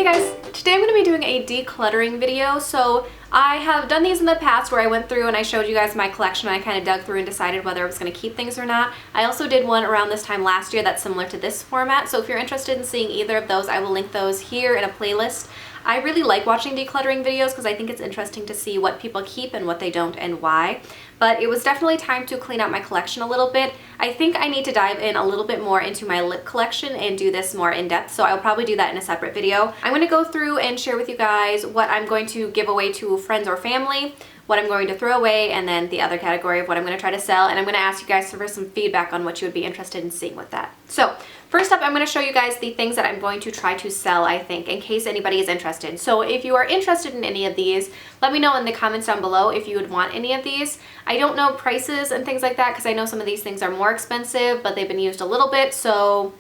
Hey guys, today I'm going to be doing a decluttering video. So I have done these in the past where I went through and I showed you guys my collection and I kind of dug through and decided whether I was going to keep things or not. I also did one around this time last year that's similar to this format, so if you're interested in seeing either of those, I will link those here in a playlist. I really like watching decluttering videos because I think it's interesting to see what people keep and what they don't and why. But it was definitely time to clean out my collection a little bit. I think I need to dive in a little bit more into my lip collection and do this more in depth, so I'll probably do that in a separate video. I'm going to go through and share with you guys what I'm going to give away to friends or family, what I'm going to throw away, and then the other category of what I'm going to try to sell. And I'm going to ask you guys for some feedback on what you would be interested in seeing with that. So first up, I'm going to show you guys the things that I'm going to try to sell, I think, in case anybody is interested. So if you are interested in any of these, let me know in the comments down below if you would want any of these. I don't know prices and things like that because I know some of these things are more expensive, but they've been used a little bit, so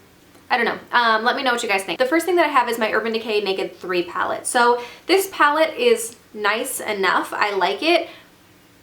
I don't know. Let me know what you guys think. The first thing that I have is my Urban Decay Naked 3 palette. So this palette is nice enough. I like it.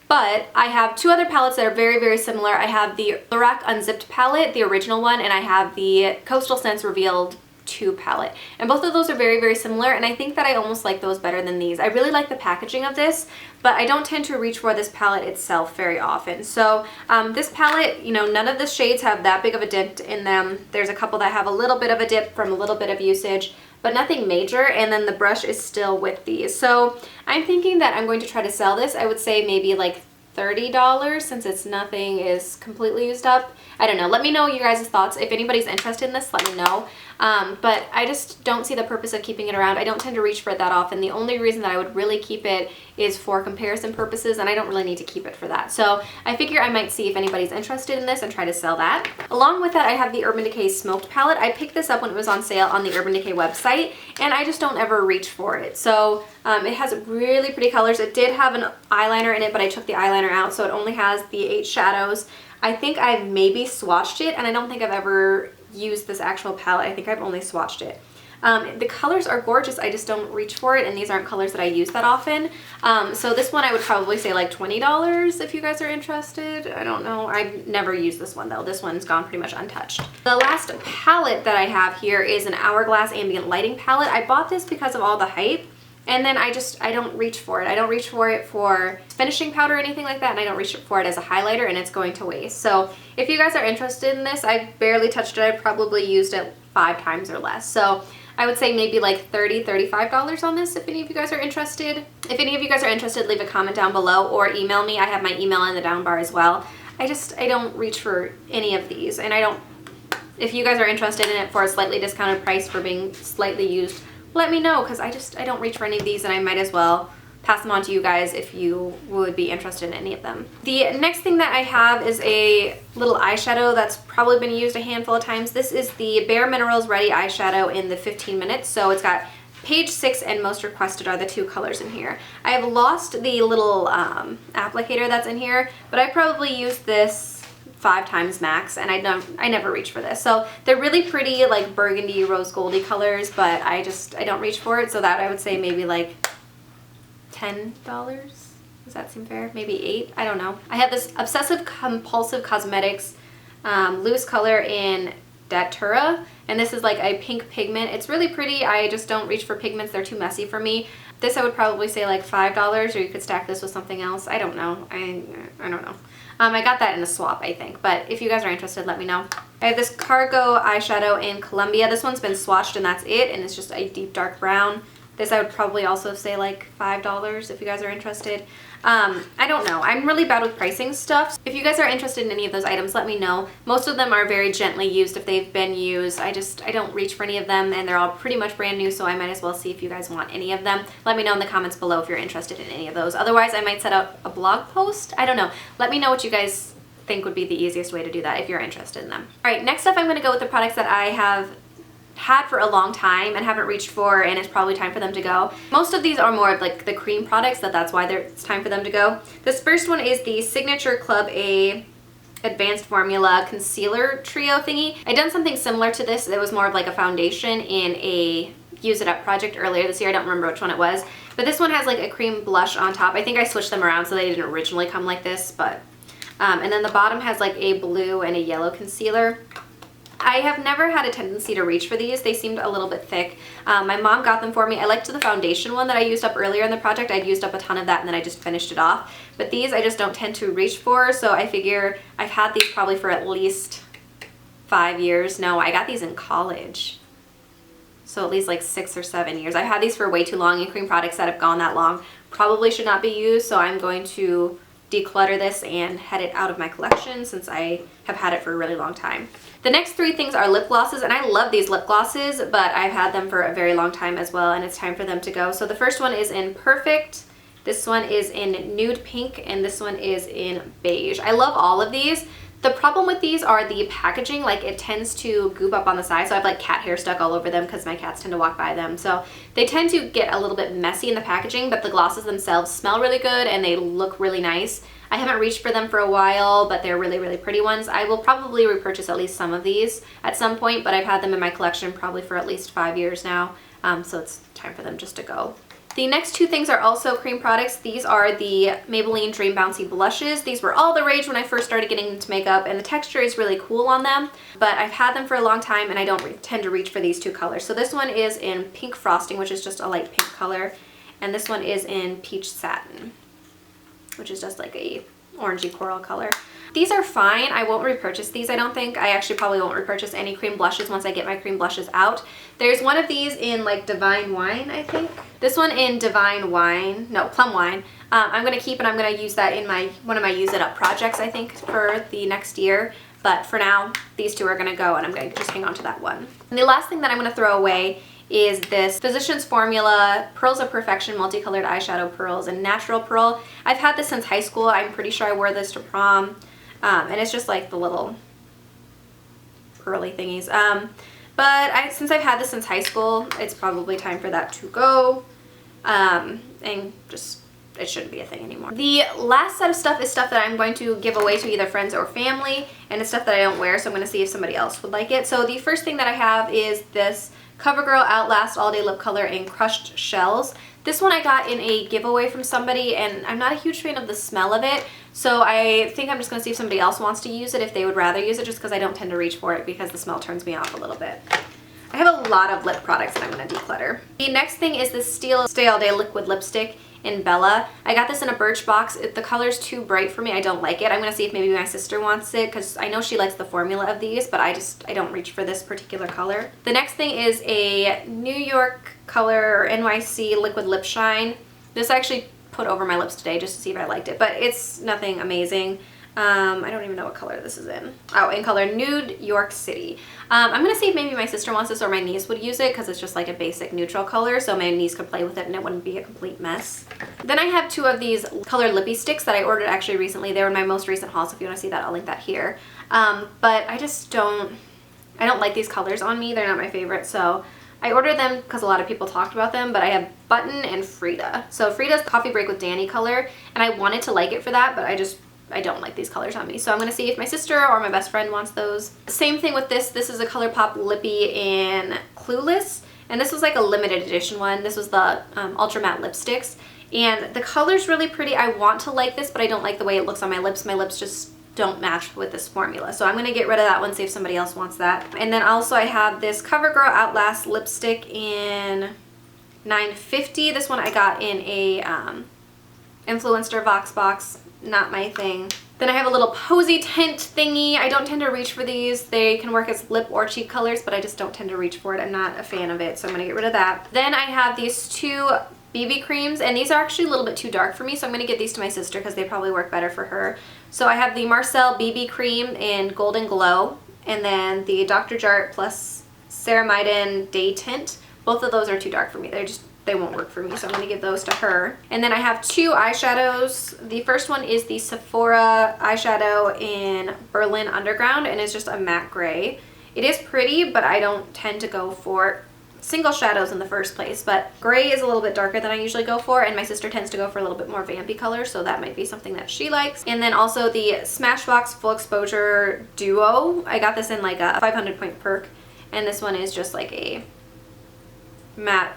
But I have two other palettes that are very, very similar. I have the Lorac Unzipped palette, the original one, and I have the Coastal Scents Revealed 2 palette. And both of those are very, very similar, and I think that I almost like those better than these. I really like the packaging of this, but I don't tend to reach for this palette itself very often. So this palette, you know, none of the shades have that big of a dent in them. There's a couple that have a little bit of a dip from a little bit of usage, but nothing major, and then the brush is still with these. So I'm thinking that I'm going to try to sell this. I would say maybe like $30 since it's nothing is completely used up. I don't know. Let me know you guys' thoughts. If anybody's interested in this, let me know. But I just don't see the purpose of keeping it around. I don't tend to reach for it that often. The only reason that I would really keep it is for comparison purposes, and I don't really need to keep it for that. So I figure I might see if anybody's interested in this and try to sell that. Along with that, I have the Urban Decay Smoked palette. I picked this up when it was on sale on the Urban Decay website, and I just don't ever reach for it. So it has really pretty colors. It did have an eyeliner in it, but I took the eyeliner out, so it only has the 8 shadows. I think I've maybe swatched it, and I don't think I've ever used this actual palette. I think I've only swatched it. The colors are gorgeous, I just don't reach for it, and these aren't colors that I use that often. So this one I would probably say like $20 if you guys are interested. I don't know. I've never used this one though. This one's gone pretty much untouched. The last palette that I have here is an Hourglass Ambient Lighting palette. I bought this because of all the hype. And then I don't reach for it. I don't reach for it for finishing powder or anything like that, and I don't reach for it as a highlighter, and it's going to waste. So if you guys are interested in this, I've barely touched it. I've probably used it 5 times or less. So I would say maybe like $30, $35 on this if any of you guys are interested. If any of you guys are interested, leave a comment down below or email me. I have my email in the down bar as well. I don't reach for any of these, and if you guys are interested in it for a slightly discounted price for being slightly used, let me know, because I don't reach for any of these, and I might as well pass them on to you guys if you would be interested in any of them. The next thing that I have is a little eyeshadow that's probably been used a handful of times. This is the Bare Minerals Ready eyeshadow in the 15 minutes. So it's got Page 6 and Most Requested are the 2 colors in here. I have lost the little applicator that's in here, but I probably used this 5 times max, and I never reach for this. So they're really pretty, like burgundy, rose goldy colors, but I don't reach for it. So that I would say maybe like $10. Does that seem fair? Maybe 8? I don't know. I have this Obsessive Compulsive Cosmetics loose color in Catura, and this is like a pink pigment. It's really pretty. I just don't reach for pigments. They're too messy for me. This I would probably say like $5, or you could stack this with something else. I don't know. I don't know. I got that in a swap, I think, but if you guys are interested, let me know. I have this Cargo eyeshadow in Colombia. This one's been swatched and that's it, and it's just a deep dark brown. This I would probably also say like $5 if you guys are interested. I don't know. I'm really bad with pricing stuff. If you guys are interested in any of those items, let me know. Most of them are very gently used if they've been used. I don't reach for any of them, and they're all pretty much brand new, so I might as well see if you guys want any of them. Let me know in the comments below if you're interested in any of those. Otherwise, I might set up a blog post. I don't know. Let me know what you guys think would be the easiest way to do that if you're interested in them. All right, next up I'm going to go with the products that I have had for a long time and haven't reached for, and it's probably time for them to go. Most of these are more of like the cream products, that's why it's time for them to go. This first one is the Signature Club A Advanced Formula Concealer Trio thingy. I done something similar to this. It was more of like a foundation in a Use It Up project earlier this year. I don't remember which one it was, but this one has like a cream blush on top. I think I switched them around so they didn't originally come like this, but and then the bottom has like a blue and a yellow concealer. I have never had a tendency to reach for these. They seemed a little bit thick. My mom got them for me. I liked the foundation one that I used up earlier in the project. I'd used up a ton of that and then I just finished it off. But these I just don't tend to reach for, so I figure I've had these probably for at least 5 years. No, I got these in college. So at least like 6 or 7 years. I've had these for way too long, and cream products that have gone that long probably should not be used, so I'm going to declutter this and head it out of my collection since I have had it for a really long time. The next 3 things are lip glosses, and I love these lip glosses, but I've had them for a very long time as well, and it's time for them to go. So the first one is in Perfect, this one is in Nude Pink, and this one is in Beige. I love all of these. The problem with these are the packaging, like it tends to goop up on the side, so I have like cat hair stuck all over them because my cats tend to walk by them. So they tend to get a little bit messy in the packaging, but the glosses themselves smell really good and they look really nice. I haven't reached for them for a while, but they're really, really pretty ones. I will probably repurchase at least some of these at some point, but I've had them in my collection probably for at least 5 years now, so it's time for them just to go. The next 2 things are also cream products. These are the Maybelline Dream Bouncy Blushes. These were all the rage when I first started getting into makeup, and the texture is really cool on them, but I've had them for a long time and I don't tend to reach for these 2 colors. So this one is in Pink Frosting, which is just a light pink color, and this one is in Peach Satin, which is just like a orangey coral color. These are fine. I won't repurchase these, I don't think. I actually probably won't repurchase any cream blushes once I get my cream blushes out. There's one of these in like Divine Wine, I think. This one in Divine Wine, no, Plum Wine. I'm going to keep, and I'm going to use that in one of my Use It Up projects, I think, for the next year. But for now, these 2 are going to go, and I'm going to just hang on to that one. And the last thing that I'm going to throw away is this Physicians Formula Pearls of Perfection Multicolored Eyeshadow Pearls in Natural Pearl. I've had this since high school. I'm pretty sure I wore this to prom. And it's just like the little pearly thingies. But since I've had this since high school, it's probably time for that to go. And just, it shouldn't be a thing anymore. The last set of stuff is stuff that I'm going to give away to either friends or family, and it's stuff that I don't wear, so I'm going to see if somebody else would like it. So the first thing that I have is this CoverGirl Outlast All Day Lip Color in Crushed Shells. This one I got in a giveaway from somebody, and I'm not a huge fan of the smell of it, so I think I'm just going to see if somebody else wants to use it, if they would rather use it, just because I don't tend to reach for it because the smell turns me off a little bit. I have a lot of lip products that I'm going to declutter. The next thing is this Stay All Day Liquid Lipstick in Bella. I got this in a Birchbox. The color's too bright for me. I don't like it. I'm going to see if maybe my sister wants it because I know she likes the formula of these, but I don't reach for this particular color. The next thing is a New York Color NYC Liquid Lip Shine. This I actually put over my lips today just to see if I liked it, but it's nothing amazing. I don't even know what color this is in. Oh, in color Nude York City. I'm going to see if maybe my sister wants this or my niece would use it because it's just like a basic neutral color, so my niece could play with it and it wouldn't be a complete mess. Then I have 2 of these colored lippy sticks that I ordered actually recently. They were in my most recent haul, so if you want to see that, I'll link that here. But I just don't like these colors on me. They're not my favorite, so I ordered them because a lot of people talked about them, but I have Button and Frida. So Frida's Coffee Break with Danny color, and I wanted to like it for that, but I don't like these colors on me. So I'm going to see if my sister or my best friend wants those. Same thing with this. This is a ColourPop Lippy in Clueless, and this was like a limited edition one. This was the Ultra Matte lipsticks, and the color's really pretty. I want to like this, but I don't like the way it looks on my lips. My lips just don't match with this formula. So I'm going to get rid of that one, see if somebody else wants that. And then also I have this CoverGirl Outlast lipstick in 950. This one I got in a Influenster Vox box. Not my thing. Then I have a little posy tint thingy. I don't tend to reach for these. They can work as lip or cheek colors, but I just don't tend to reach for it. I'm not a fan of it, so I'm going to get rid of that. Then I have these 2 BB creams, and these are actually a little bit too dark for me, so I'm going to get these to my sister because they probably work better for her. So I have the Marcel BB cream in Golden Glow, and then the Dr. Jart plus Ceramidin Day Tint. Both of those are too dark for me. They won't work for me, so I'm going to give those to her. And then I have 2 eyeshadows. The first one is the Sephora eyeshadow in Berlin Underground, and it's just a matte gray. It is pretty, but I don't tend to go for single shadows in the first place, but gray is a little bit darker than I usually go for, and my sister tends to go for a little bit more vampy color, so that might be something that she likes. And then also the Smashbox Full Exposure Duo. I got this in like a 500 point perk, and this one is just like a matte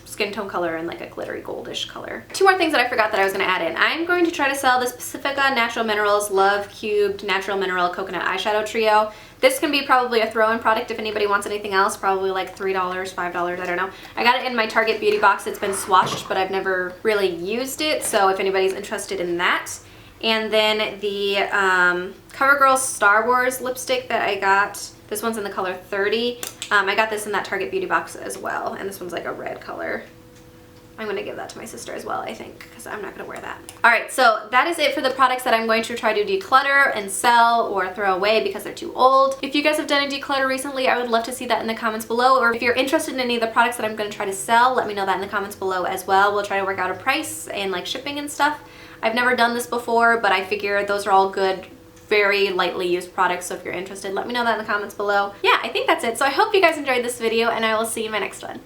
skin tone color and like a glittery goldish color. Two more things that I forgot that I was going to add in. I'm going to try to sell this Pacifica Natural Minerals Love Cubed Natural Mineral Coconut Eyeshadow Trio. This can be probably a throw-in product if anybody wants anything else, probably like $3, $5, I don't know. I got it in my Target beauty box. It's been swatched, but I've never really used it, so if anybody's interested in that. And then the CoverGirl Star Wars lipstick that I got, this one's in the color 30. I got this in that Target beauty box as well, and this one's like a red color. I'm going to give that to my sister as well, I think, because I'm not going to wear that. Alright, so that is it for the products that I'm going to try to declutter and sell or throw away because they're too old. If you guys have done a declutter recently, I would love to see that in the comments below, or if you're interested in any of the products that I'm going to try to sell, let me know that in the comments below as well. We'll try to work out a price and like shipping and stuff. I've never done this before, but I figure those are all good, very lightly used products, so if you're interested, let me know that in the comments below. Yeah, I think that's it. So I hope you guys enjoyed this video, and I will see you in my next one.